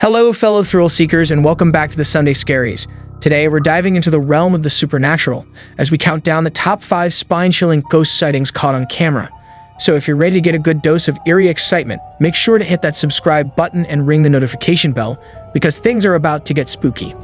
Hello, fellow thrill seekers, and welcome back to the Sunday Scaries. Today, we're diving into the realm of the supernatural as we count down the top 5 spine-chilling ghost sightings caught on camera. So if you're ready to get a good dose of eerie excitement, make sure to hit that subscribe button and ring the notification bell, because things are about to get spooky.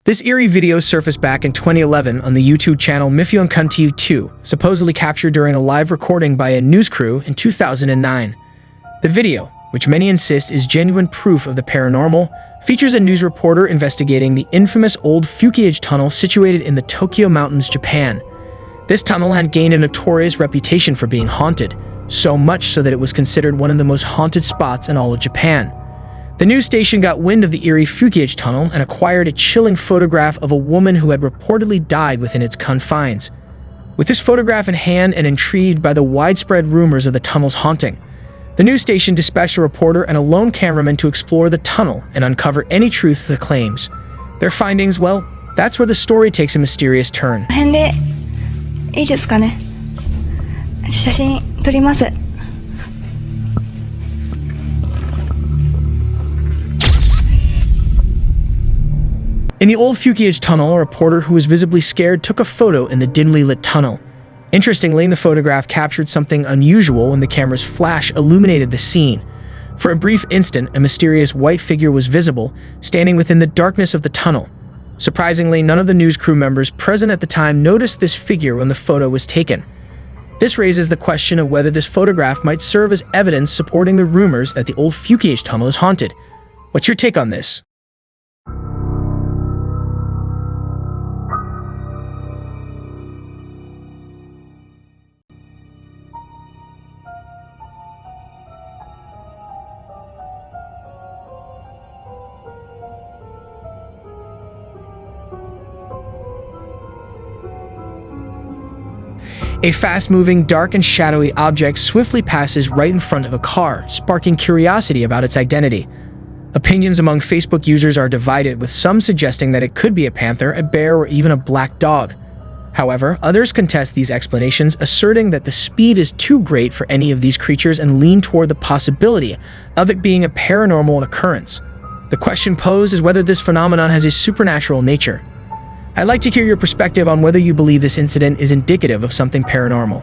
This eerie video surfaced back in 2011 on the YouTube channel Mifyonkunti 2, supposedly captured during a live recording by a news crew in 2009. The video, which many insist is genuine proof of the paranormal, features a news reporter investigating the infamous old Fukiage tunnel situated in the Tokyo Mountains, Japan. This tunnel had gained a notorious reputation for being haunted, so much so that it was considered one of the most haunted spots in all of Japan. The news station got wind of the eerie Fukiage tunnel and acquired a chilling photograph of a woman who had reportedly died within its confines. With this photograph in hand and intrigued by the widespread rumors of the tunnel's haunting, the news station dispatched a reporter and a lone cameraman to explore the tunnel and uncover any truth to the claims. Their findings, well, that's where the story takes a mysterious turn. この辺でいいですかね。写真撮ります。In the old Fukiage tunnel, a reporter who was visibly scared took a photo in the dimly lit tunnel. Interestingly, the photograph captured something unusual when the camera's flash illuminated the scene. For a brief instant, a mysterious white figure was visible, standing within the darkness of the tunnel. Surprisingly, none of the news crew members present at the time noticed this figure when the photo was taken. This raises the question of whether this photograph might serve as evidence supporting the rumors that the old Fukiage tunnel is haunted. What's your take on this? A fast-moving, dark and shadowy object swiftly passes right in front of a car, sparking curiosity about its identity. Opinions among Facebook users are divided, with some suggesting that it could be a panther, a bear, or even a black dog. However, others contest these explanations, asserting that the speed is too great for any of these creatures and lean toward the possibility of it being a paranormal occurrence. The question posed is whether this phenomenon has a supernatural nature. I'd like to hear your perspective on whether you believe this incident is indicative of something paranormal.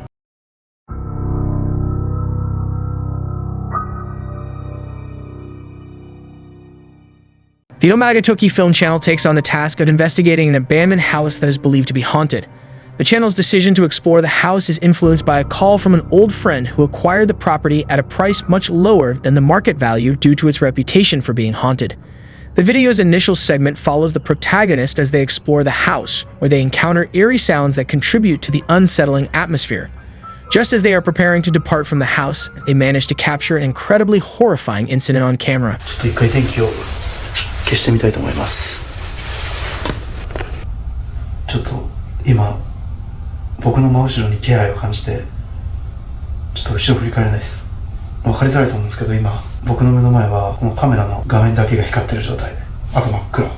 The Omagatoki Film Channel takes on the task of investigating an abandoned house that is believed to be haunted. The channel's decision to explore the house is influenced by a call from an old friend who acquired the property at a price much lower than the market value due to its reputation for being haunted. The video's initial segment follows the protagonist as they explore the house, where they encounter eerie sounds that contribute to the unsettling atmosphere. Just as they are preparing to depart from the house, they manage to capture an incredibly horrifying incident on camera. ちょっと一回電気を消してみたいと思います。ちょっと今僕の真後ろに気配を感じて、ちょっと後ろ振り返れないです。分かりづらいと思うんですけど、今僕の目の前はこのカメラの画面だけが光ってる状態で、あと真っ暗。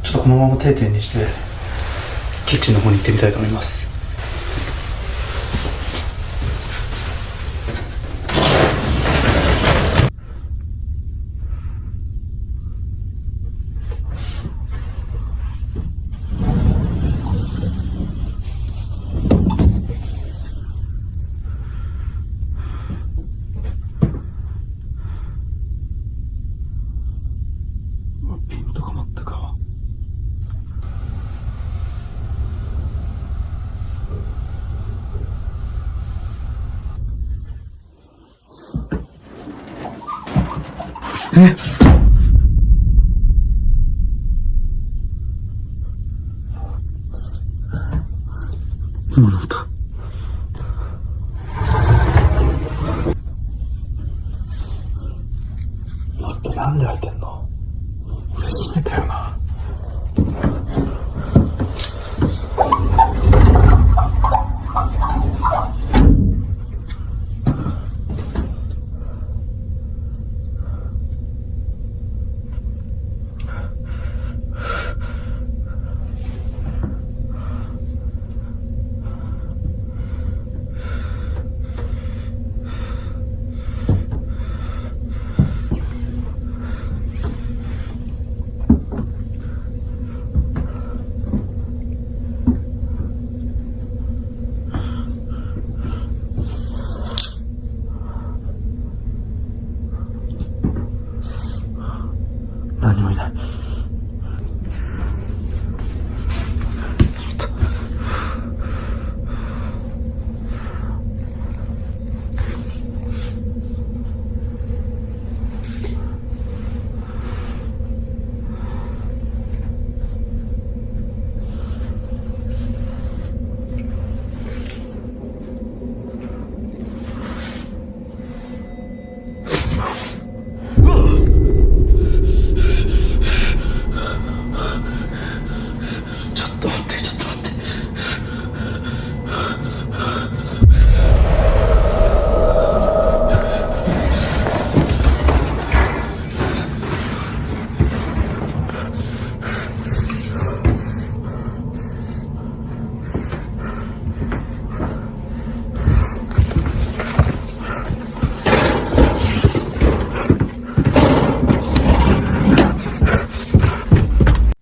ちょっとこのまま定点にしてキッチンの方に行ってみたいと思います。ピントが全く合わん。今の音。待って、なんで開いてんの？俺閉めたよな。何もいない。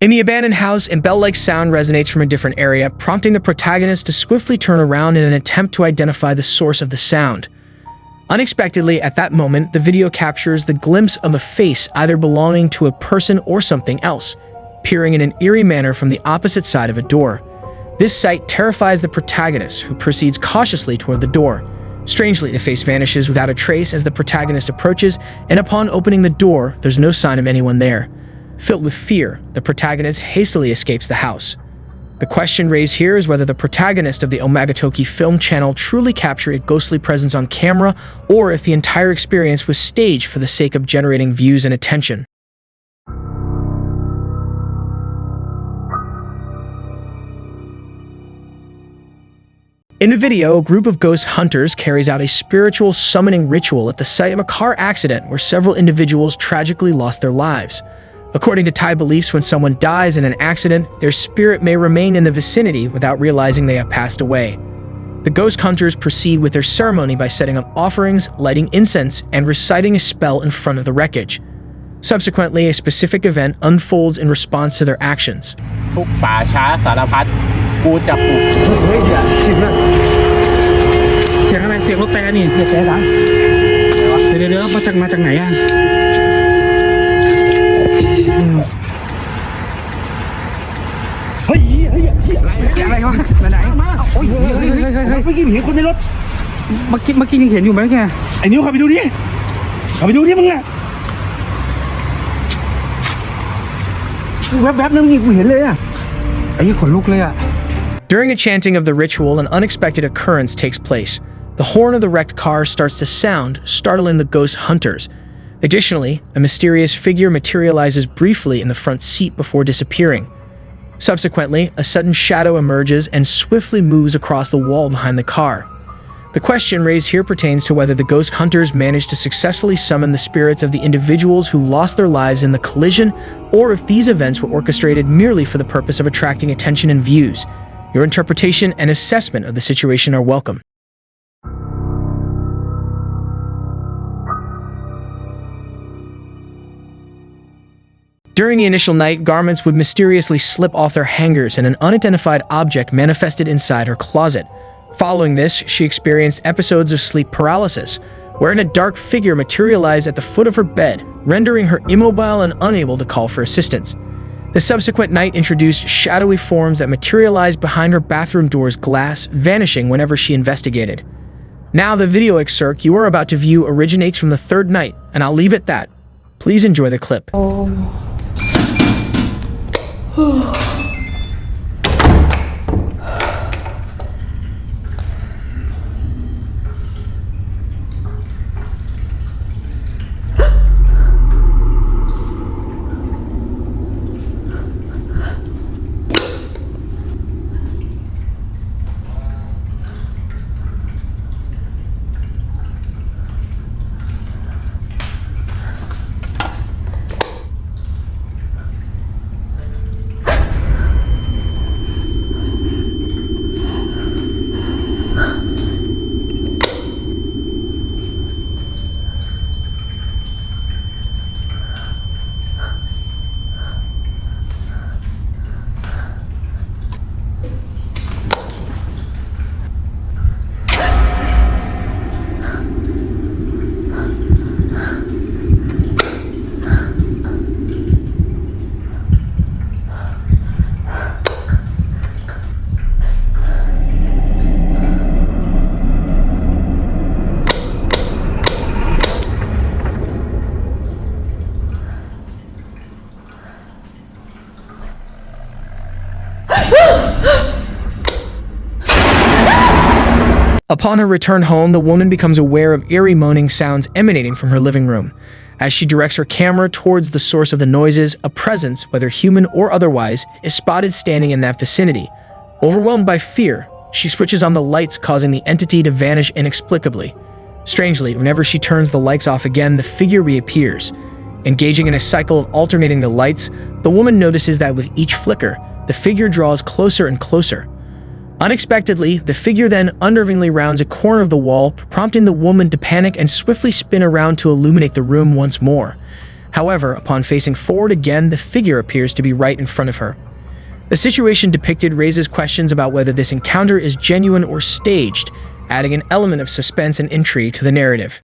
In the abandoned house, a bell-like sound resonates from a different area, prompting the protagonist to swiftly turn around in an attempt to identify the source of the sound. Unexpectedly, at that moment, the video captures the glimpse of a face either belonging to a person or something else, peering in an eerie manner from the opposite side of a door. This sight terrifies the protagonist, who proceeds cautiously toward the door. Strangely, the face vanishes without a trace as the protagonist approaches, and upon opening the door, there's no sign of anyone there. Filled with fear, the protagonist hastily escapes the house. The question raised here is whether the protagonist of the Omagatoki film channel truly captured a ghostly presence on camera, or if the entire experience was staged for the sake of generating views and attention. In the video, a group of ghost hunters carries out a spiritual summoning ritual at the site of a car accident where several individuals tragically lost their lives. According to Thai beliefs, when someone dies in an accident, their spirit may remain in the vicinity without realizing they have passed away. The ghost hunters proceed with their ceremony by setting up offerings, lighting incense, and reciting a spell in front of the wreckage. Subsequently, a specific event unfolds in response to their actions. ทุกป่าช้าสารพัดกูจะปลุก เฮ้ยเดี๋ยวเสียงอะไรเสียงอะไรเสียงรถแต่นี่เดี๋ยวแต่ดังเดี๋ยวมาจากไหนอ่ะเฮ้ยอะไรวะไหนมาโอ้ยเฮ้ยเมื่อกี้เห็นคนในรถเมื่อกี้ยังเห็นอยู่ไหมแกไอ้นิ้วขับไปดูดิมึงอ่ะแวบๆนึงกูเห็นเลยอ่ะไอ้ยี่ขนลุกเลยอ่ะ During a chanting of the ritual, an unexpected occurrence takes place. The horn of the wrecked car starts to sound, startling the ghost hunters. Additionally, a mysterious figure materializes briefly in the front seat before disappearing. Subsequently, a sudden shadow emerges and swiftly moves across the wall behind the car. The question raised here pertains to whether the ghost hunters managed to successfully summon the spirits of the individuals who lost their lives in the collision, or if these events were orchestrated merely for the purpose of attracting attention and views. Your interpretation and assessment of the situation are welcome. During the initial night, garments would mysteriously slip off their hangers and an unidentified object manifested inside her closet. Following this, she experienced episodes of sleep paralysis, wherein a dark figure materialized at the foot of her bed, rendering her immobile and unable to call for assistance. The subsequent night introduced shadowy forms that materialized behind her bathroom door's glass, vanishing whenever she investigated. Now, the video excerpt you are about to view originates from the third night, and I'll leave it at that. Please enjoy the clip. Upon her return home, the woman becomes aware of eerie moaning sounds emanating from her living room. As she directs her camera towards the source of the noises, a presence, whether human or otherwise, is spotted standing in that vicinity. Overwhelmed by fear, she switches on the lights, causing the entity to vanish inexplicably. Strangely, whenever she turns the lights off again, the figure reappears. Engaging in a cycle of alternating the lights, the woman notices that with each flicker, the figure draws closer and closer. Unexpectedly, the figure then unnervingly rounds a corner of the wall, prompting the woman to panic and swiftly spin around to illuminate the room once more. However, upon facing forward again, the figure appears to be right in front of her. The situation depicted raises questions about whether this encounter is genuine or staged, adding an element of suspense and intrigue to the narrative.